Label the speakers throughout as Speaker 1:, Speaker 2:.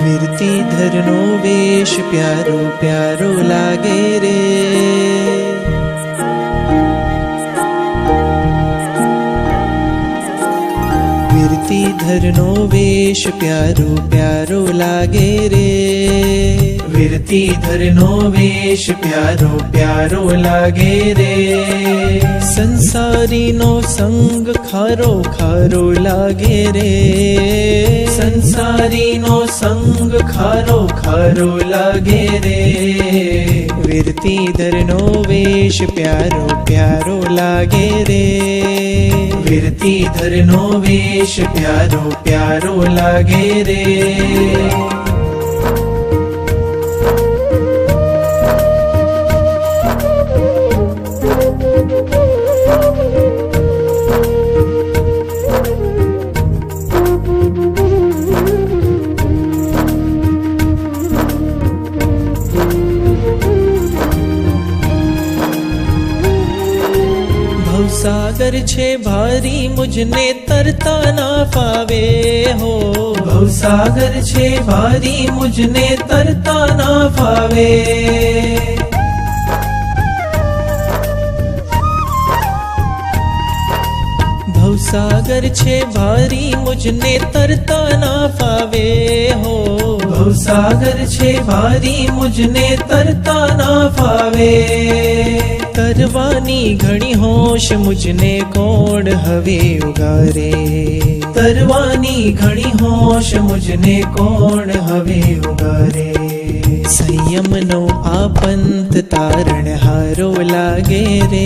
Speaker 1: વીરતીધરનો વેશ પ્યારો પ્યારો લાગે રે, વીરતીધરનો વેશ પ્યારો પ્યારો લાગે રે, વીરતીધરનો વેશ પ્યારો પ્યારો લાગે રે, સંસારીનો સંગ ખારો ખારો લાગે રે, સંસારીનો સંગ ખારો ખારો લાગે રે, વીરતીધરનો વેશ પ્યારો પ્યારો લાગે રે, વીરતીધરનો વેશ પ્યારો પ્યારો લાગે રે. ભવસાગર છે ભારી મુજને તરતા ના ફાવે હો, ભવસાગર છે ભારી મુજને તરતા ના ફાવે, ભવસાગર છે ભારી મુજને તરતા ના ફાવે હો, ભવસાગર છે ભારી મુજને તરતા ના ફાવે, તરવાની ઘણી હોશ મુજને કોણ હવે ઉગારે, તરવાની ઘણી હોશ મુજને કોણ હવે ઉગારે, સંયમનો આ પંથ તારણ હારો લાગે રે,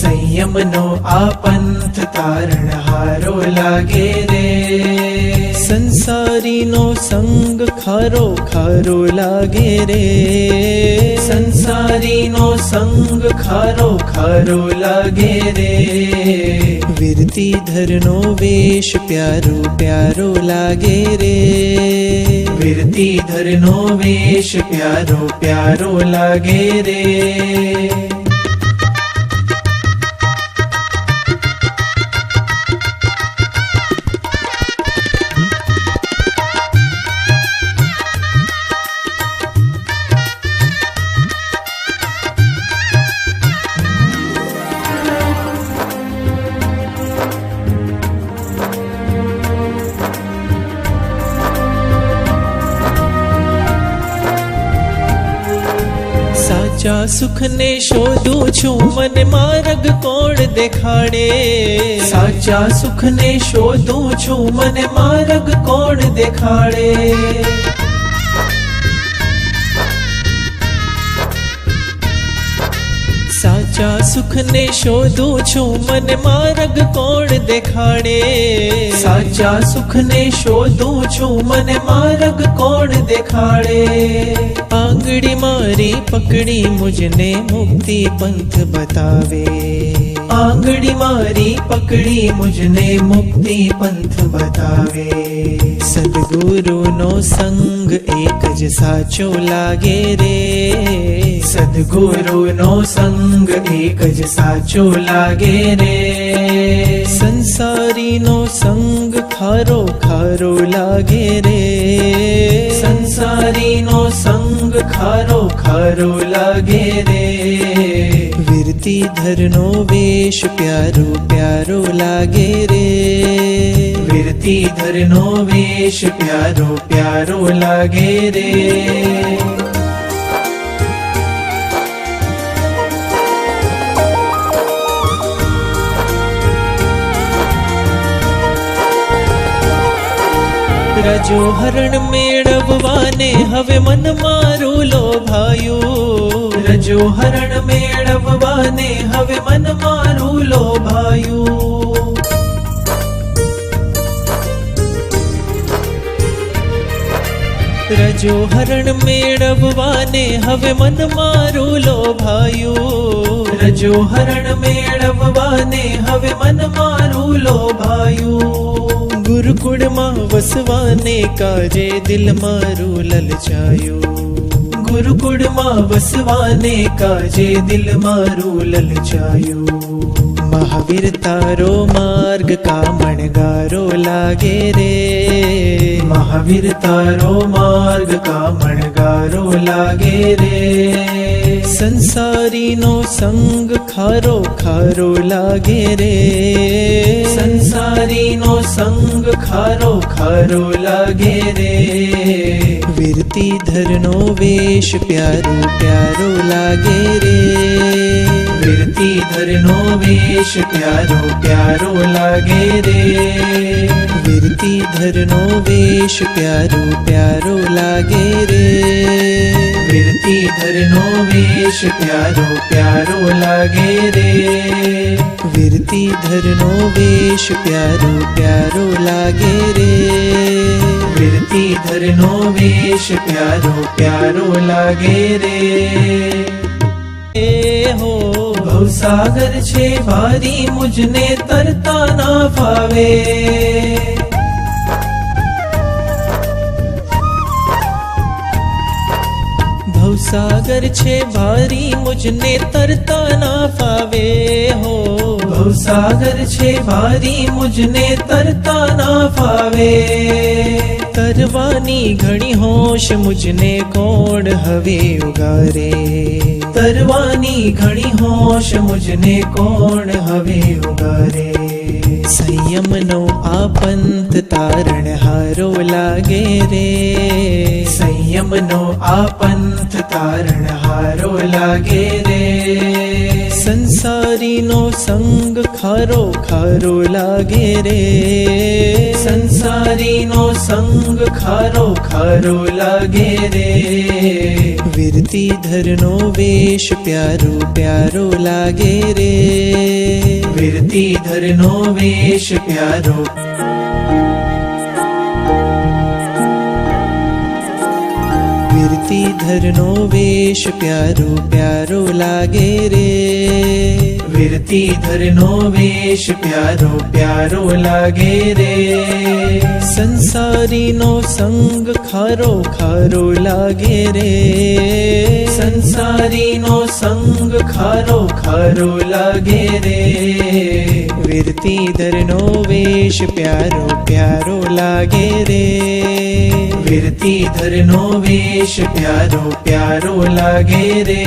Speaker 1: સંયમનો આ પંથ તારણ હારો લાગે રે, સંસારીનો સંગ ખારો ખારો લાગે રે, સંસારીનો સંગ ખારો ખારો લાગે રે, વીરતીધરનો વેશ પ્યારો પ્યારો લાગે રે, વીરતીધરનો વેશ પ્યારો પ્યારો લાગે રે. સાચા સુખને શોધું છું મને માર્ગ કોણ દેખાડે, સાચા સુખને શોધું છું મને માર્ગ કોણ દેખાડે, સાચા સુખને શોધું છું મને માર્ગ કોણ દેખાડે, સાચા સુખને શોધું છું મને માર્ગ કોણ દેખાડે, આંગળી મારી પકડી મુજને મુક્તિ પંથ બતાવે, આંગળી મારી પકડી મુજને મુક્તિ પંથ બતાવે, સદગુરુનો સંગ એક જ સાચો લાગે રે, સદગુરુનો સંગ એક જ સાચો લાગે રે, સંસારીનો સંગ ખારો ખારો લાગે રે, સંસારીનો સંગ ખારો ખારો લાગે રે, વીરતીધરનો વેશ પ્યારો પ્યારો લાગે રે, વીરતી વીરતીધરનો વેશ પ્યારો પ્યારો લાગે રે. રજો હરણ મેળવવાને હવે મન મારું લોભાયું. રજો હરણ મેળવવાને હવે મન મારું લોભાયું. રજો હરણ મેળવવાને હવે મન મારું લોભાયું. રજો હરણ મેળવવાને હવે મન મારું લોભાયું. ગુરુકુળમાં વસવાને કાજે દિલ મારું લલચાયું. ગુરુકુળમાં વસવાને કાજે દિલ મારું લલચાયું. મહાવીર તારો માર્ગ કામણગારો લાગે રે. મહાવીર તારો માર્ગ કામણગારો લાગે રે. સંસારીનો સંગ ખારો ખારો લાગે રે. સંસારીનો સંગ ખારો ખારો લાગે રે. વીરતીધરનો વેશ પ્યારો પ્યારો લાગે રે. વીરતીધરનો વેશ પ્યારો પ્યારો લાગે રે. વીરતીધરનો વેશ પ્યારો પ્યારો લાગે રે. વીરતીધરનો વેશ પ્યારો પ્યારો લાગે રે. વીરતીધરનો વેશ પ્યારો પ્યારો લાગે રે. વીરતીધરનો વેશ પ્યારો પ્યારો લાગે રે. હો ભવસાગર છે ભારી મુજને તરતા ના ફાવે. ભવસાગર છે ભારી મુજને તરતા ના ફાવે. હો ભવસાગર છે ભારી મુજને તરતા ના ફાવે. તરવાની ઘણી હોશ મુજને કોણ હવે ઉગારે. તરવાની ઘણી હોશ મુજને કોણ હવે ઉગારે. સંયમનો આ પંથ તારણ હારો લાગે રે. સંયમનો આ પંથ તારણ હારો લાગે રે. સંસારીનો સંગ ખારો ખારો લાગે રે. સંસારીનો સંગ ખારો ખારો લાગે રે. વીરતીધરનો વેશ પ્યારો પ્યારો લાગે રે. વીરતીધરનો વેશ પ્યારો. વીરતીધરનો વેશ પ્યારો પ્યારો લાગે રે. વીરતીધરનો વેશ પ્યારો પ્યારો લાગે રે. સંસારીનો સંગ ખારો ખારો લાગે રે. સંસારીનો સંગ ખારો ખારો લાગે રે. વીરતીધરનો વેશ પ્યારો પ્યારો લાગે રે. વીરતીધરનો વેશ પ્યારો પ્યારો લાગે રે.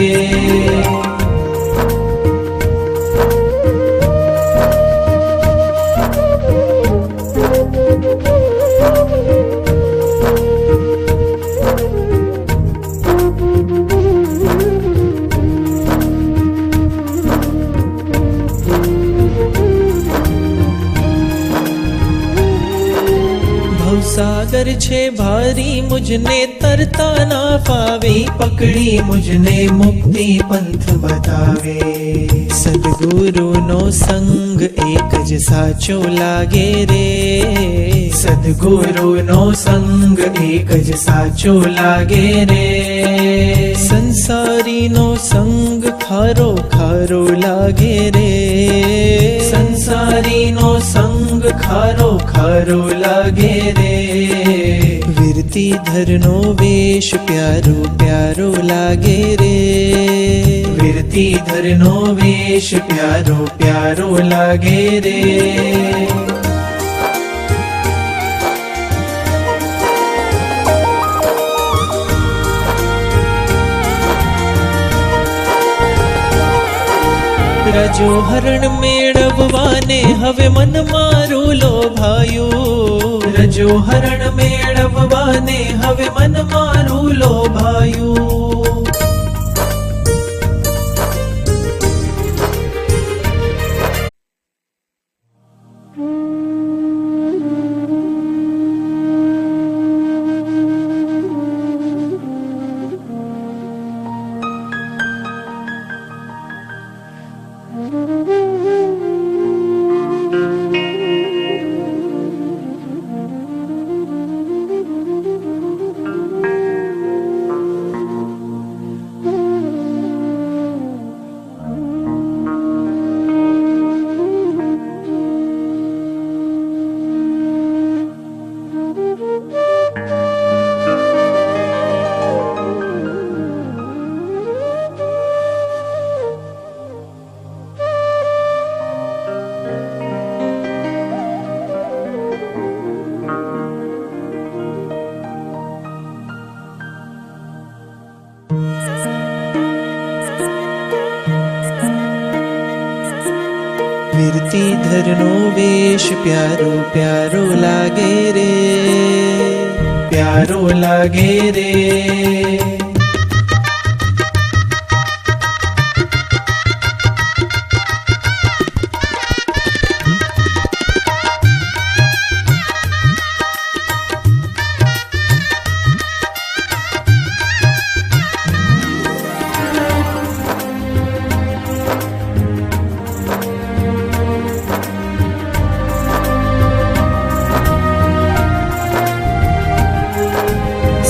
Speaker 1: ભવસાગર છે ભારી મુજને તરતા ના ફાવે. પકડી મુજને મુક્તિ પંથ બતાવે. સદગુરુનો સંગ એક જ સાચો લાગે રે. સદગુરુનો સંગ એક જ સાચો લાગે રે. સંસારીનો સંગ ખારો ખારો લાગે રે. સંસારીનો સંગ ખારો ખારો લાગે રે. વીરતીધરનો વેશ પ્યારો પ્યારો લાગે રે. વીરતીધરનો વેશ પ્યારો પ્યારો લાગે રે. રજો હરણ મેળવવાને હવે મન મારું મારું લોભાયું, રજો હરણ મેળવવાને હવે મન મારું લોભાયું. વીરતીધરનો વેશ પ્યારો પ્યારો લાગે રે, પ્યારો લાગે રે.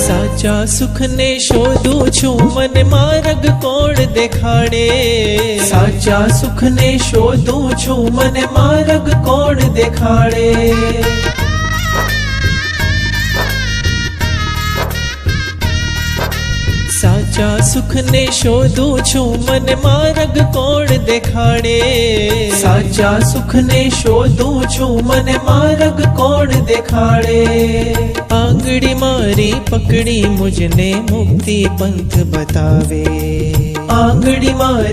Speaker 1: સાચા સુખને શોધું છું, મને માર્ગ કોણ દેખાડે? સાચા સુખને શોધું છું, મને માર્ગ કોણ દેખાડે? સાચા સુખને શોધું છું, મને માર્ગ કોણ દેખાડે? સાચા સુખને શોધું છું, મને માર્ગ કોણ દેખાડે? આંગળી મારી પકડી મુજને મુક્તિ પંથ બતાવે, આંગળી મારી